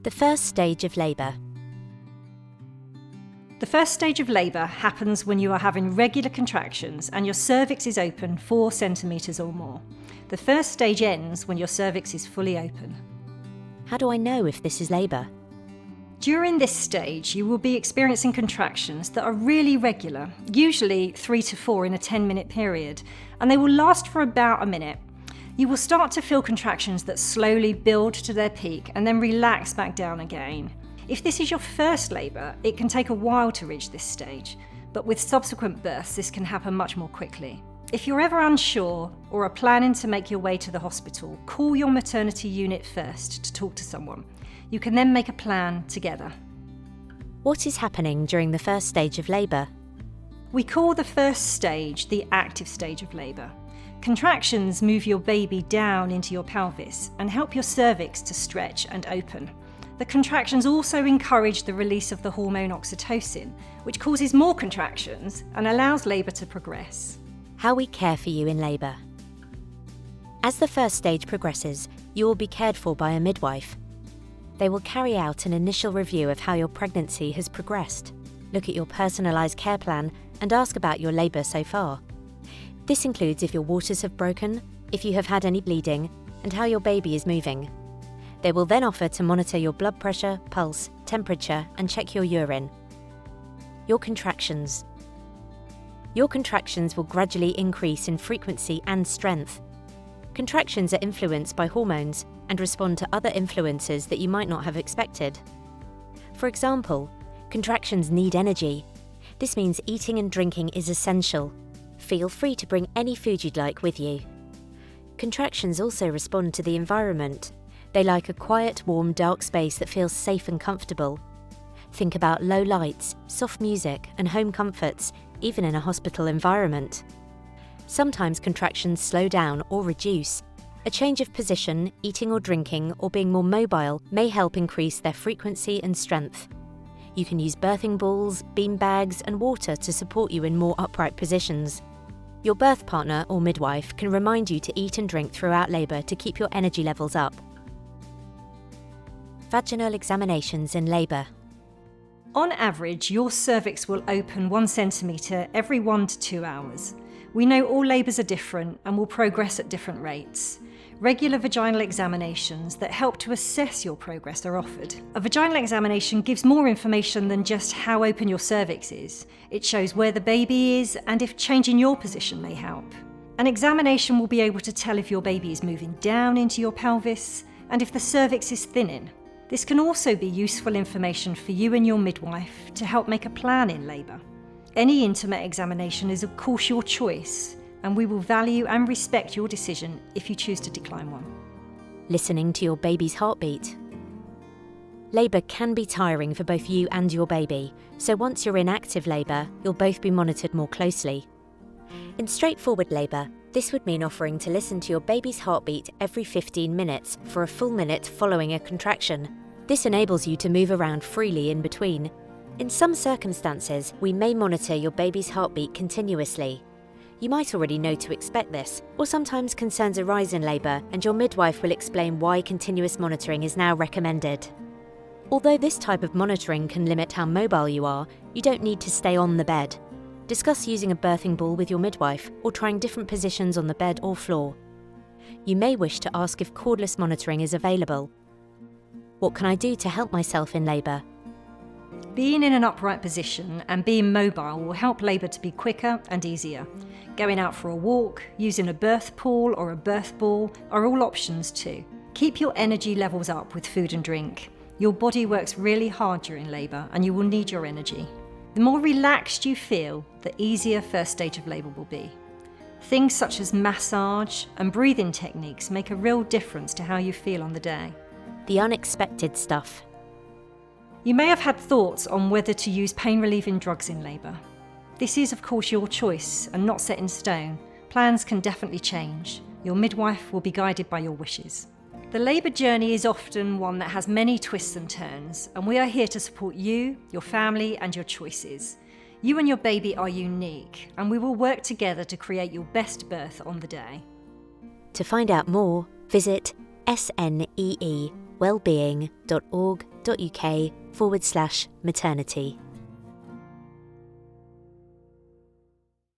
The first stage of labour. The first stage of labour happens when you are having regular contractions and your cervix is open 4 centimetres or more. The first stage ends when your cervix is fully open. How do I know if this is labour? During this stage, you will be experiencing contractions that are really regular, usually 3 to 4 in a 10-minute period, and they will last for about a minute. You will start to feel contractions that slowly build to their peak and then relax back down again. If this is your first labour, it can take a while to reach this stage, but with subsequent births, this can happen much more quickly. If you're ever unsure or are planning to make your way to the hospital, call your maternity unit first to talk to someone. You can then make a plan together. What is happening during the first stage of labour? We call the first stage the active stage of labour. Contractions move your baby down into your pelvis and help your cervix to stretch and open. The contractions also encourage the release of the hormone oxytocin, which causes more contractions and allows labour to progress. How we care for you in labour. As the first stage progresses, you will be cared for by a midwife. They will carry out an initial review of how your pregnancy has progressed, look at your personalised care plan and ask about your labour so far. This includes if your waters have broken, if you have had any bleeding, and how your baby is moving. They will then offer to monitor your blood pressure, pulse, temperature, and check your urine. Your contractions. Your contractions will gradually increase in frequency and strength. Contractions are influenced by hormones and respond to other influences that you might not have expected. For example, contractions need energy. This means eating and drinking is essential. Feel free to bring any food you'd like with you. Contractions also respond to the environment. They like a quiet, warm, dark space that feels safe and comfortable. Think about low lights, soft music, and home comforts, even in a hospital environment. Sometimes contractions slow down or reduce. A change of position, eating or drinking, or being more mobile may help increase their frequency and strength. You can use birthing balls, bean bags, and water to support you in more upright positions. Your birth partner or midwife can remind you to eat and drink throughout labour to keep your energy levels up. Vaginal examinations in labour. On average, your cervix will open 1 centimetre every 1 to 2 hours. We know all labours are different and will progress at different rates. Regular vaginal examinations that help to assess your progress are offered. A vaginal examination gives more information than just how open your cervix is. It shows where the baby is and if changing your position may help. An examination will be able to tell if your baby is moving down into your pelvis and if the cervix is thinning. This can also be useful information for you and your midwife to help make a plan in labour. Any intimate examination is of course your choice, and we will value and respect your decision if you choose to decline one. Listening to your baby's heartbeat. Labour can be tiring for both you and your baby, so once you're in active labour, you'll both be monitored more closely. In straightforward labour, this would mean offering to listen to your baby's heartbeat every 15 minutes for a full minute following a contraction. This enables you to move around freely in between. In some circumstances, we may monitor your baby's heartbeat continuously. You might already know to expect this, or sometimes concerns arise in labour and your midwife will explain why continuous monitoring is now recommended. Although this type of monitoring can limit how mobile you are, you don't need to stay on the bed. Discuss using a birthing ball with your midwife or trying different positions on the bed or floor. You may wish to ask if cordless monitoring is available. What can I do to help myself in labour? Being in an upright position and being mobile will help labour to be quicker and easier. Going out for a walk, using a birth pool or a birth ball are all options too. Keep your energy levels up with food and drink. Your body works really hard during labour and you will need your energy. The more relaxed you feel, the easier first stage of labour will be. Things such as massage and breathing techniques make a real difference to how you feel on the day. The unexpected stuff. You may have had thoughts on whether to use pain-relieving drugs in labour. This is of course your choice and not set in stone. Plans can definitely change. Your midwife will be guided by your wishes. The labour journey is often one that has many twists and turns, and we are here to support you, your family and your choices. You and your baby are unique, and we will work together to create your best birth on the day. To find out more, visit SNEE wellbeing.org.uk/maternity.